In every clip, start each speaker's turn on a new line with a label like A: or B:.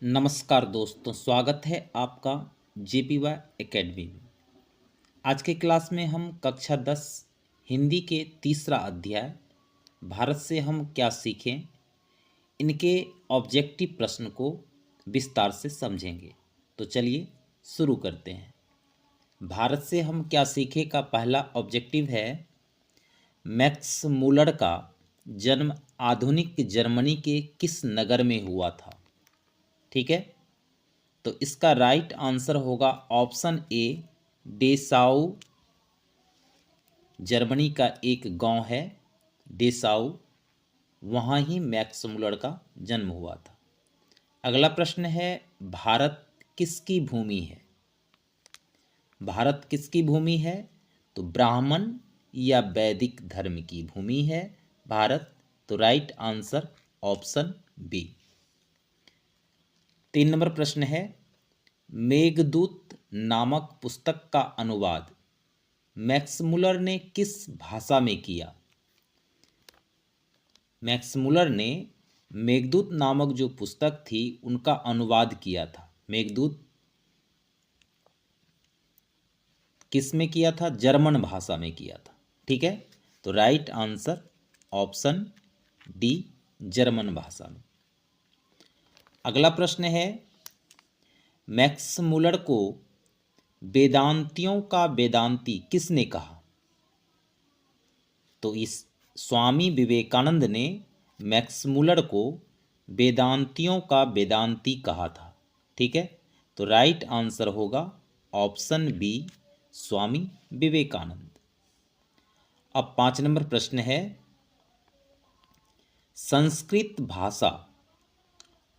A: नमस्कार दोस्तों, स्वागत है आपका JPY एकेडमी में। आज के क्लास में हम कक्षा 10 हिंदी के तीसरा अध्याय भारत से हम क्या सीखें, इनके ऑब्जेक्टिव प्रश्न को विस्तार से समझेंगे। तो चलिए शुरू करते हैं। भारत से हम क्या सीखें का पहला ऑब्जेक्टिव है, मैक्स मूलर का जन्म आधुनिक जर्मनी के किस नगर में हुआ था। ठीक है, तो इसका राइट आंसर होगा ऑप्शन ए, डेसाउ। जर्मनी का एक गांव है डेसाउ, वहाँ ही मैक्स मूलर का जन्म हुआ था। अगला प्रश्न है, भारत किसकी भूमि है। भारत किसकी भूमि है, तो ब्राह्मण या वैदिक धर्म की भूमि है भारत। तो राइट आंसर ऑप्शन बी। 3 नंबर प्रश्न है, मेघदूत नामक पुस्तक का अनुवाद मैक्स मूलर ने किस भाषा में किया। मैक्स मूलर ने मेघदूत नामक जो पुस्तक थी उनका अनुवाद किया था। मेघदूत किस में किया था, जर्मन भाषा में किया था। ठीक है, तो right answer option D, German भाषा में। अगला प्रश्न है, मैक्स मूलर को वेदांतियों का वेदांती किसने कहा। तो इस स्वामी विवेकानंद ने मैक्स मूलर को वेदांतियों का वेदांती कहा था। ठीक है, तो राइट आंसर होगा ऑप्शन बी, स्वामी विवेकानंद। अब 5 नंबर प्रश्न है, संस्कृत भाषा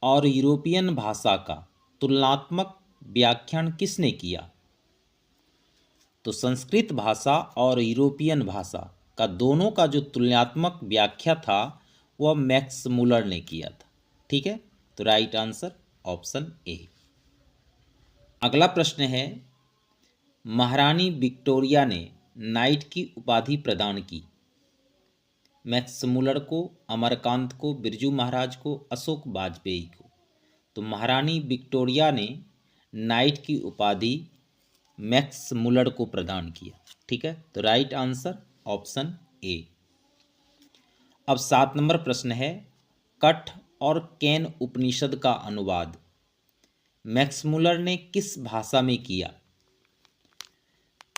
A: और यूरोपियन भाषा का तुलनात्मक व्याख्यान किसने किया। तो संस्कृत भाषा और यूरोपियन भाषा का दोनों का जो तुलनात्मक व्याख्या था वह मैक्स मूलर ने किया था। ठीक है, तो राइट आंसर ऑप्शन ए। अगला प्रश्न है, महारानी विक्टोरिया ने नाइट की उपाधि प्रदान की मैक्स मूलर को, अमरकांत को, बिरजू महाराज को, अशोक वाजपेयी को। तो महारानी विक्टोरिया ने नाइट की उपाधि मैक्स मूलर को प्रदान किया। ठीक है, तो राइट आंसर ऑप्शन ए। अब 7 नंबर प्रश्न है, कठ और कैन उपनिषद का अनुवाद मैक्स मूलर ने किस भाषा में किया।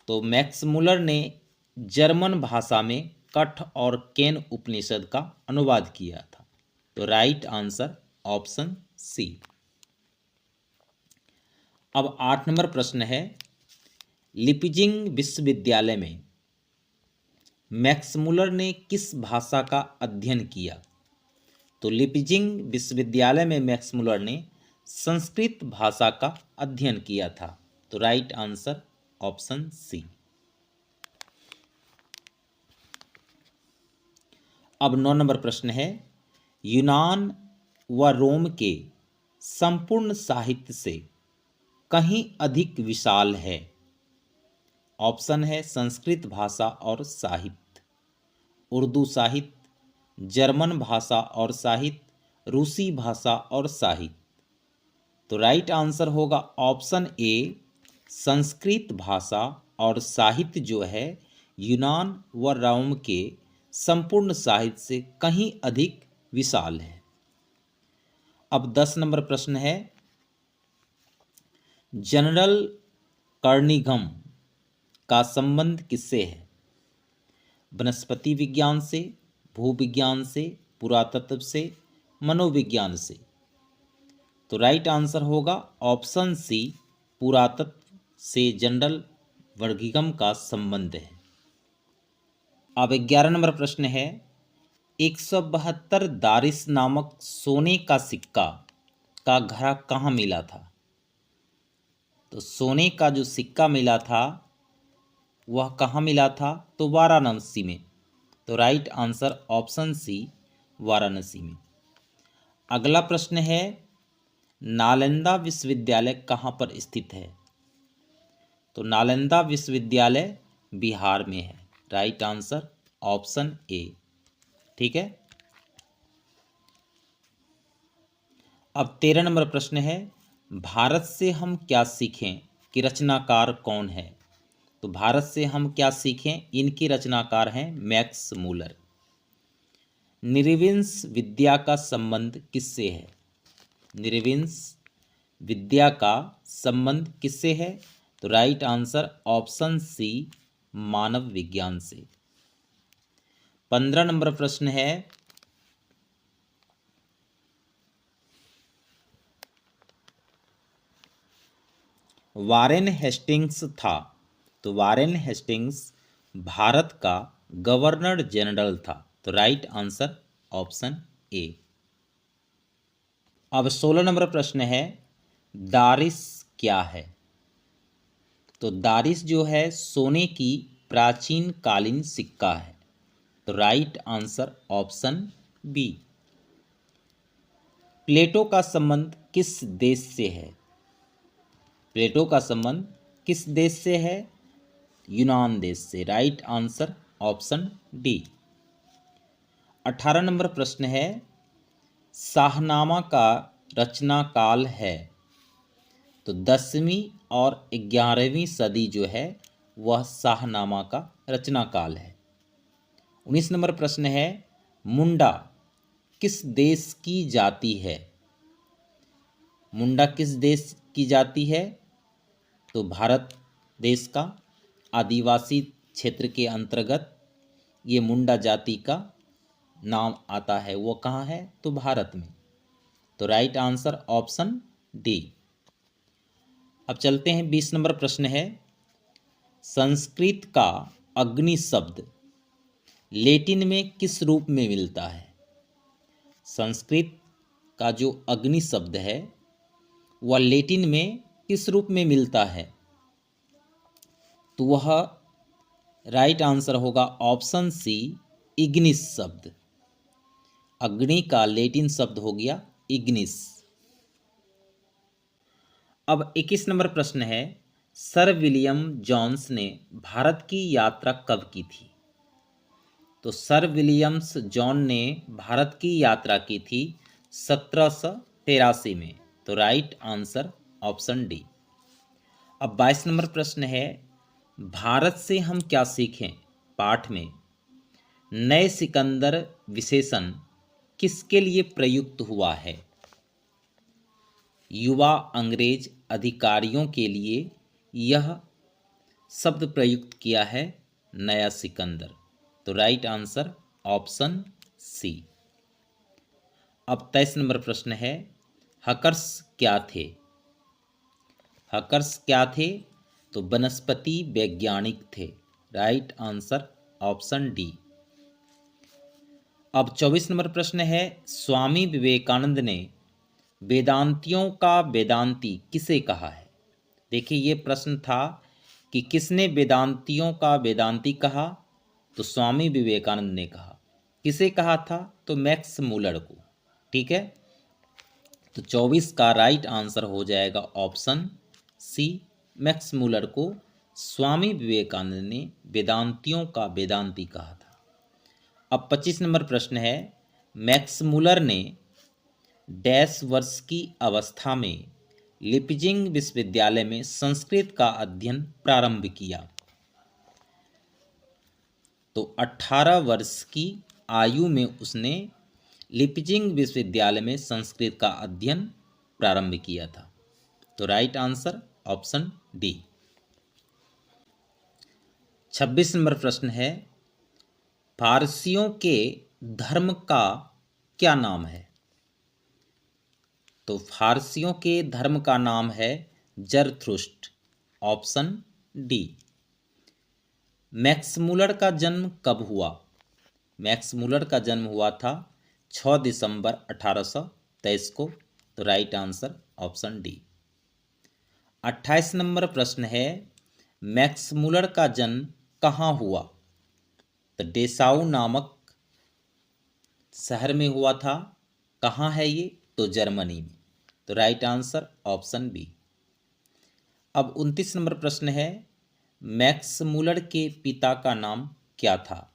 A: तो मैक्स मूलर ने जर्मन भाषा में कठ और कैन उपनिषद का अनुवाद किया था। तो राइट आंसर ऑप्शन सी। अब 8 नंबर प्रश्न है, लिपजिंग विश्वविद्यालय में मैक्स मूलर ने किस भाषा का अध्ययन किया। तो लिपजिंग विश्वविद्यालय में मैक्स मूलर ने संस्कृत भाषा का अध्ययन किया था। तो राइट आंसर ऑप्शन सी। अब 9 नंबर प्रश्न है, यूनान व रोम के संपूर्ण साहित्य से कहीं अधिक विशाल है। ऑप्शन है संस्कृत भाषा और साहित्य, उर्दू साहित्य, जर्मन भाषा और साहित्य, रूसी भाषा और साहित्य। तो राइट आंसर होगा ऑप्शन ए, संस्कृत भाषा और साहित्य जो है यूनान व रोम के संपूर्ण साहित्य से कहीं अधिक विशाल है। अब 10 नंबर प्रश्न है, जनरल कर्निघन का संबंध किससे है। वनस्पति विज्ञान से, भूविज्ञान से, पुरातत्व से, मनोविज्ञान से। तो राइट आंसर होगा ऑप्शन सी, पुरातत्व से जनरल वर्गीकम का संबंध है। अब 11 नंबर प्रश्न है, 172 दारिस नामक सोने का सिक्का का घड़ा कहाँ मिला था। तो सोने का जो सिक्का मिला था वह कहाँ मिला था, तो वाराणसी में। तो right answer option C, Varanasi में। अगला प्रश्न है, नालंदा विश्वविद्यालय कहाँ पर स्थित है। तो नालंदा विश्वविद्यालय बिहार में है। Right answer option A. ठीक है, अब 13 नंबर प्रश्न है, भारत से हम क्या सीखें कि रचनाकार कौन है। तो भारत से हम क्या सीखें, इनके रचनाकार हैं मैक्स मूलर। निर्विन्स विद्या का संबंध किससे है। निर्विन्स विद्या का संबंध किससे है। तो राइट आंसर ऑप्शन सी, मानव विज्ञान से। 15 नंबर प्रश्न है, वारेन हेस्टिंग्स था। तो वारेन हेस्टिंग्स भारत का गवर्नर जनरल था। तो राइट आंसर ऑप्शन ए। अब 16 नंबर प्रश्न है, दारिस क्या है। तो दारिस जो है सोने की प्राचीन कालीन सिक्का है। तो राइट आंसर ऑप्शन बी। प्लेटो का संबंध किस देश से है। प्लेटो का संबंध किस देश से है। यूनान देश से। Right answer option D. 18 number प्रश्न है, शाहनामा का रचना काल है। तो 10वीं और 11वीं सदी जो है वह शाहनामा का रचना काल है। 19 नंबर प्रश्न है, मुंडा किस देश की जाति है। मुंडा किस देश की जाति है। तो भारत देश का आदिवासी क्षेत्र के अंतर्गत ये मुंडा जाति का नाम आता है। वो कहाँ है। तो भारत में। तो राइट आंसर ऑप्शन डी। अब चलते हैं 20 नंबर प्रश्न है, संस्कृत का अग्नि शब्द लैटिन में किस रूप में मिलता है। संस्कृत का जो अग्नि शब्द है वह लैटिन में किस रूप में मिलता है। तो वह राइट आंसर होगा ऑप्शन सी, इग्निस शब्द। अग्नि का लैटिन शब्द हो गया इग्निस। अब 21 नंबर प्रश्न है, सर विलियम जोन्स ने भारत की यात्रा कब की थी। तो सर विलियम्स जॉन ने भारत की यात्रा की थी 1783 में। तो राइट आंसर ऑप्शन डी। अब 22 नंबर प्रश्न है, भारत से हम क्या सीखें पाठ में नए सिकंदर विशेषण किसके लिए प्रयुक्त हुआ है। युवा अंग्रेज अधिकारियों के लिए यह शब्द प्रयुक्त किया है नया सिकंदर। तो राइट आंसर ऑप्शन सी। अब 23 नंबर प्रश्न है, हकर्स क्या थे। हकर्स क्या थे। तो वनस्पति वैज्ञानिक थे। Right answer option D. अब 24 नंबर प्रश्न है, स्वामी विवेकानंद ने वेदांतियों का वेदांती किसे कहा है। देखिए ये प्रश्न था कि किसने वेदांतियों का वेदांती कहा। तो स्वामी विवेकानंद ने कहा। किसे कहा था। तो मैक्स मूलर को। ठीक है। तो 24 का राइट आंसर हो जाएगा ऑप्शन सी, मैक्स मूलर को स्वामी विवेकानंद ने वेदांतियों का वेदांती कहा था। अब 25 नंबर प्रश्न है, मैक्स मूलर ने डैश वर्ष की अवस्था में लिपजिंग विश्वविद्यालय में संस्कृत का अध्ययन प्रारंभ किया। तो 18 वर्ष की आयु में उसने लिपजिंग विश्वविद्यालय में संस्कृत का अध्ययन प्रारंभ किया था। तो right answer option D. 26 number प्रश्न है, फारसियों के धर्म का क्या नाम है। तो फारसियों के धर्म का नाम है Zarathustra. Option D. Max Muller का जन्म कब हुआ। मैक्स मूलर का जन्म हुआ था 6 दिसंबर 1823 को। तो right answer option D. 28 number प्रश्न है, मैक्स मूलर का जन्म कहाँ हुआ। तो डेसाउ नामक शहर में हुआ था। कहाँ है ये। तो जर्मनी में। तो राइट आंसर ऑप्शन बी। अब 29 नंबर प्रश्न है, मैक्स मूलर के पिता का नाम क्या था।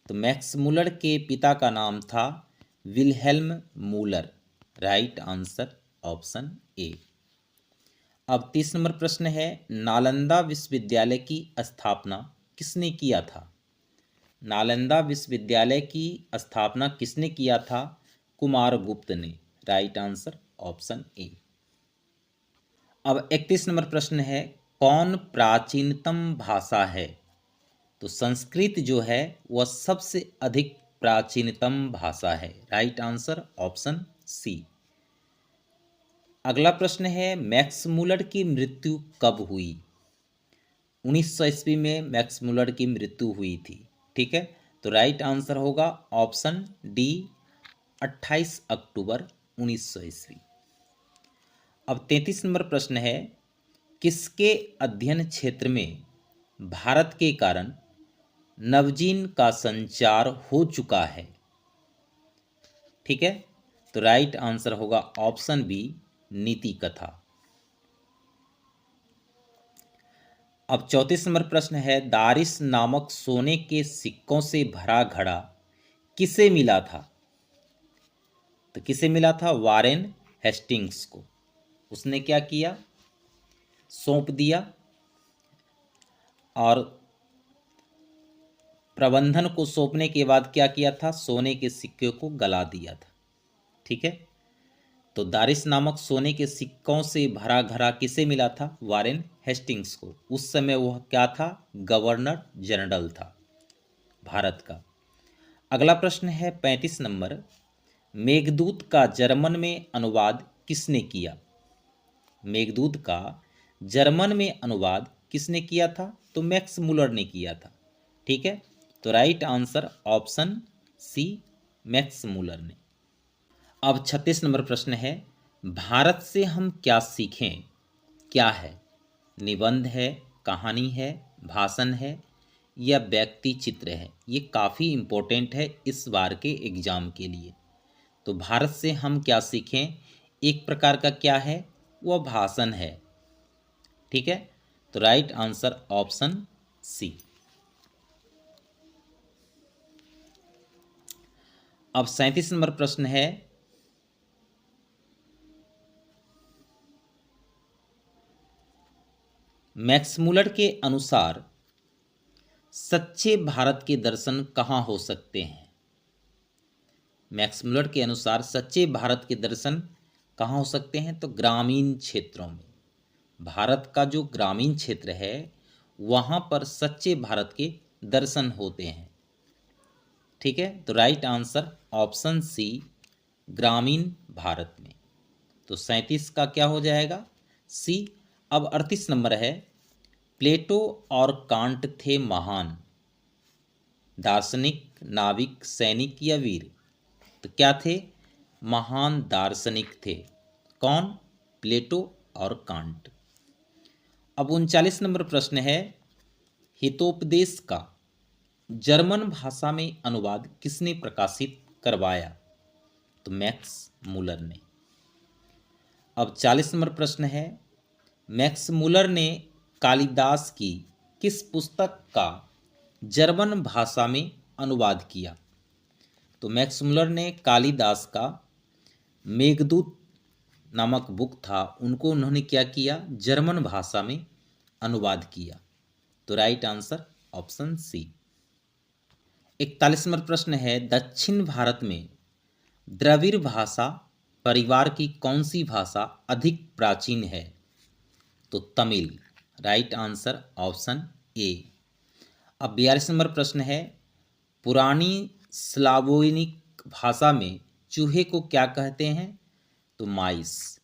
A: तो मैक्स मूलर के पिता का नाम था Wilhelm Müller. Right answer option A. अब 30 नंबर प्रश्न है, नालंदा विश्वविद्यालय की स्थापना किसने किया था? नालंदा विश्वविद्यालय की स्थापना किसने किया था? कुमारगुप्त ने। Right answer option A. अब 31 नंबर प्रश्न है, कौन प्राचीनतम भाषा है? तो संस्कृत जो है वह सबसे अधिक प्राचीनतम भाषा है। Right answer option C. अगला प्रश्न है, मैक्स मुलर की मृत्यु कब हुई? 1900 ईस्वी में मैक्स मुलर की मृत्यु हुई थी। ठीक है, तो राइट आंसर होगा ऑप्शन डी, 28 अक्टूबर 1900 ईस्वी। अब 33 नंबर प्रश्न है, किसके अध्ययन क्षेत्र में भारत के कारण नवजीन का संचार हो चुका है? ठीक है, तो राइट आंसर होगा ऑप्शन बी, नीति कथा। अब 34 नंबर प्रश्न है, दारिस नामक सोने के सिक्कों से भरा घड़ा किसे मिला था? तो किसे मिला था? वारेन हेस्टिंग्स को। उसने क्या किया? सौंप दिया और प्रबंधन को सौंपने के बाद क्या किया था? सोने के सिक्के को गला दिया था। ठीक है, तो दारिस नामक सोने के सिक्कों से भरा घड़ा किसे मिला था? वारेन हेस्टिंग्स को। उस समय वह क्या था? गवर्नर जनरल था भारत का। अगला प्रश्न है 35 नंबर, मेघदूत का जर्मन में अनुवाद किसने किया? मेघदूत का जर्मन में अनुवाद किसने किया था? तो मैक्स मुलर ने किया था। ठीक है, तो right answer option C, Max Muller ने। अब 36 नंबर प्रश्न है, भारत से हम क्या सीखें? क्या है? निबंध है, कहानी है, भाषण है या व्यक्ति चित्र है? ये काफ़ी इम्पोर्टेंट है इस बार के एग्जाम के लिए। तो भारत से हम क्या सीखें एक प्रकार का क्या है? वह भाषण है। ठीक है, तो राइट आंसर ऑप्शन सी। अब 37 नंबर प्रश्न है, मैक्स मुलर के अनुसार सच्चे भारत के दर्शन कहाँ हो सकते हैं? मैक्स मुलर के अनुसार सच्चे भारत के दर्शन कहाँ हो सकते हैं? तो ग्रामीण क्षेत्रों में। भारत का जो ग्रामीण क्षेत्र है वहाँ पर सच्चे भारत के दर्शन होते हैं। ठीक है, तो राइट आंसर ऑप्शन सी, ग्रामीण भारत में। तो 37 का क्या हो जाएगा? सी। अब 38 नंबर है, प्लेटो और कांट थे महान दार्शनिक, नाविक, सैनिक या वीर? तो क्या थे? महान दार्शनिक थे। कौन? प्लेटो और कांट। अब 39 नंबर प्रश्न है, हितोपदेश का जर्मन भाषा में अनुवाद किसने प्रकाशित करवाया? तो मैक्स मुलर ने। अब 40 नंबर प्रश्न है, मैक्स मुलर ने कालिदास की किस पुस्तक का जर्मन भाषा में अनुवाद किया? तो मैक्स मुलर ने कालिदास का मेघदूत नामक बुक था, उनको उन्होंने क्या किया? जर्मन भाषा में अनुवाद किया। तो राइट आंसर ऑप्शन सी। 41 नंबर प्रश्न है, दक्षिण भारत में द्रविड़ भाषा परिवार की कौन सी भाषा अधिक प्राचीन है? तो Tamil. Right answer option A. अब 42 नंबर प्रश्न है, पुरानी स्लावोनिक भाषा में चूहे को क्या कहते हैं? तो माइस।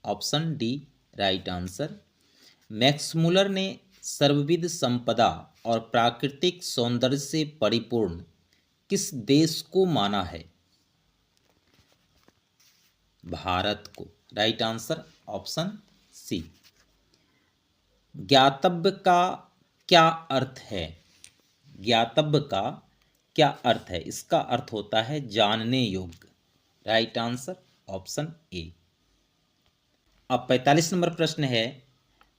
A: Option D right answer. Max Muller ने सर्वविध संपदा और प्राकृतिक सौंदर्य से परिपूर्ण किस देश को माना है? भारत को। Right answer option C. ज्ञातव्य का क्या अर्थ है? ज्ञातव्य का क्या अर्थ है? इसका अर्थ होता है जानने योग्य। Right answer option A. अब 45 नंबर प्रश्न है,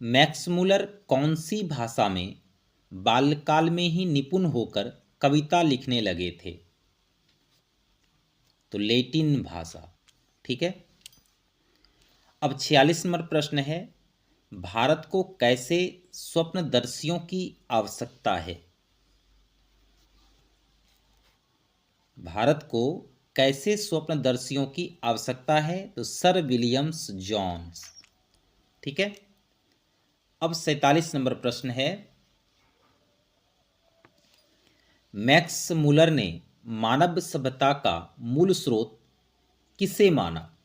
A: मैक्स मुलर कौन सी भाषा में बाल्यकाल में ही निपुण होकर कविता लिखने लगे थे? तो लैटिन भाषा। ठीक है। अब 46 नंबर प्रश्न है, भारत को कैसे स्वप्नदर्शियों की आवश्यकता है? भारत को कैसे स्वप्नदर्शियों की आवश्यकता है? तो सर विलियम्स जोन्स। ठीक है। अब 47 नंबर प्रश्न है, मैक्स मुलर ने मानव सभ्यता का मूल स्रोत किसे माना?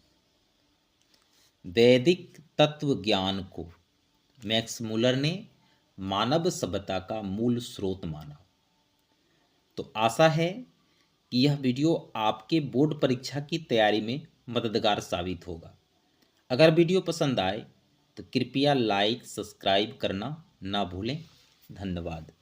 A: वैदिक तत्व ज्ञान को मैक्स मुलर ने मानव सभ्यता का मूल स्रोत माना। तो आशा है कि यह वीडियो आपके बोर्ड परीक्षा की तैयारी में मददगार साबित होगा। अगर वीडियो पसंद आए तो कृपया लाइक सब्सक्राइब करना ना भूलें। धन्यवाद।